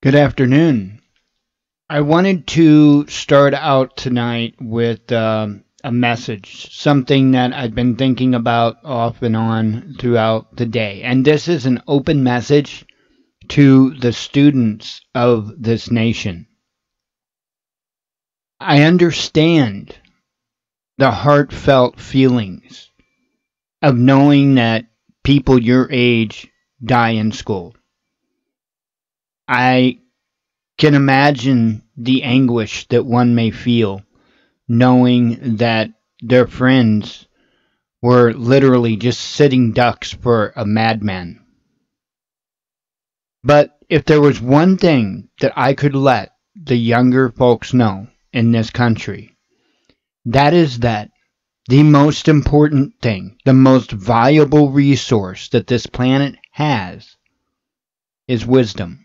Good afternoon. I wanted to start out tonight with a message, something that I've been thinking about off and on throughout the day. And this is an open message to the students of this nation. I understand the heartfelt feelings of knowing that people your age die in school. I can imagine the anguish that one may feel knowing that their friends were literally just sitting ducks for a madman. But if there was one thing that I could let the younger folks know in this country, that is that the most important thing, the most valuable resource that this planet has is wisdom.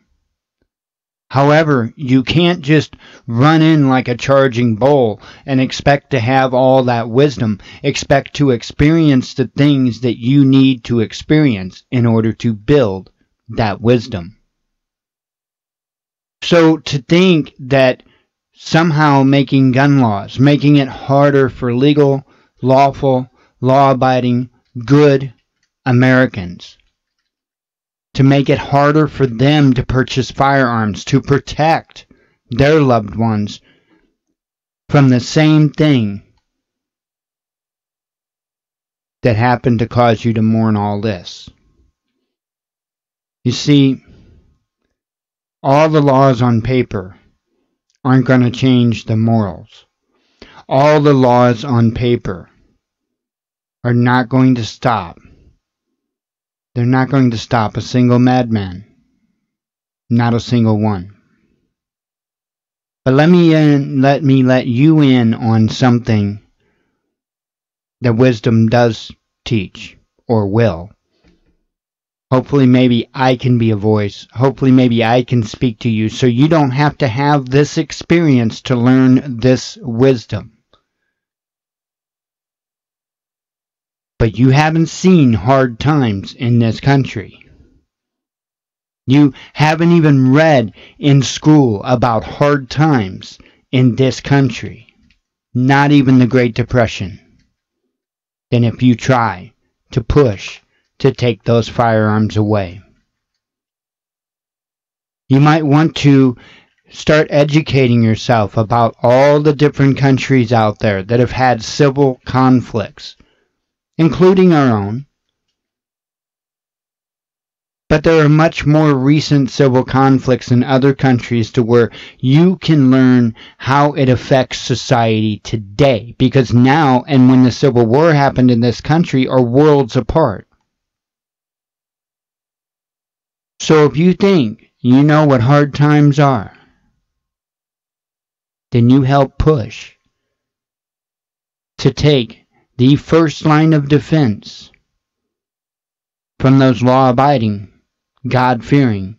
However, you can't just run in like a charging bull and expect to have all that wisdom, expect to experience the things that you need to experience in order to build that wisdom. So to think that somehow making gun laws, making it harder for legal, lawful, law-abiding, good Americans, to make it harder for them to purchase firearms, to protect their loved ones from the same thing that happened to cause you to mourn all this. You see, all the laws on paper aren't going to change the morals. All the laws on paper are not going to stop. They're not going to stop a single madman. Not a single one. But let me let you in on something that wisdom does teach, or will. Hopefully maybe I can be a voice. Hopefully maybe I can speak to you so you don't have to have this experience to learn this wisdom. But you haven't seen hard times in this country. You haven't even read in school about hard times in this country. Not even the Great Depression. Then if you try to push to take those firearms away. You might want to start educating yourself about all the different countries out there that have had civil conflicts, including our own. But there are much more recent civil conflicts in other countries to where you can learn how it affects society today. Because now and when the Civil War happened in this country are worlds apart. So if you think you know what hard times are, then you help push to take the first line of defense from those law-abiding, God-fearing,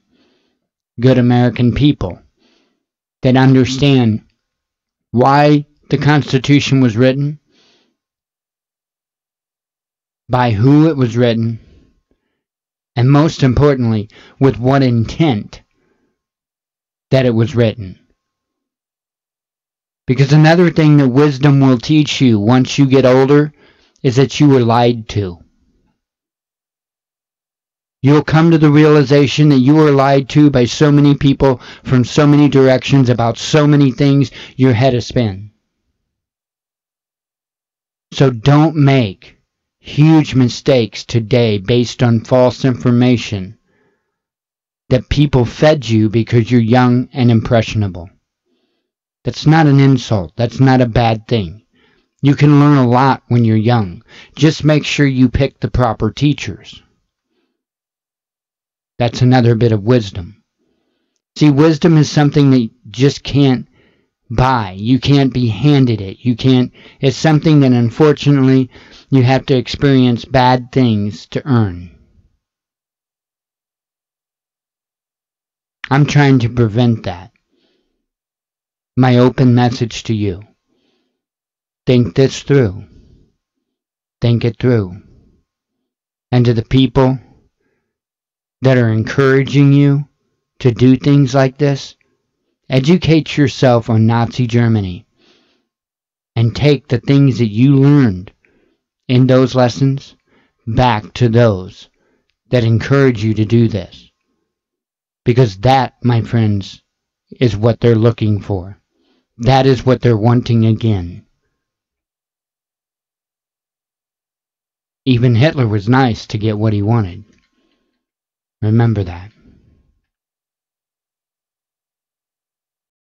good American people that understand why the Constitution was written, by who it was written, and most importantly, with what intent that it was written. Because another thing that wisdom will teach you once you get older is that you were lied to. You'll come to the realization that you were lied to by so many people from so many directions about so many things, your head is spin. So don't make huge mistakes today based on false information that people fed you because you're young and impressionable. That's not an insult. That's not a bad thing. You can learn a lot when you're young. Just make sure you pick the proper teachers. That's another bit of wisdom. See, wisdom is something that you just can't buy. You can't be handed it. It's something that unfortunately you have to experience bad things to earn. I'm trying to prevent that. My open message to you. Think this through. Think it through. And to the people that are encouraging you to do things like this, educate yourself on Nazi Germany and take the things that you learned in those lessons back to those that encourage you to do this. Because that, my friends, is what they're looking for. That is what they're wanting again. Even Hitler was nice to get what he wanted. Remember that.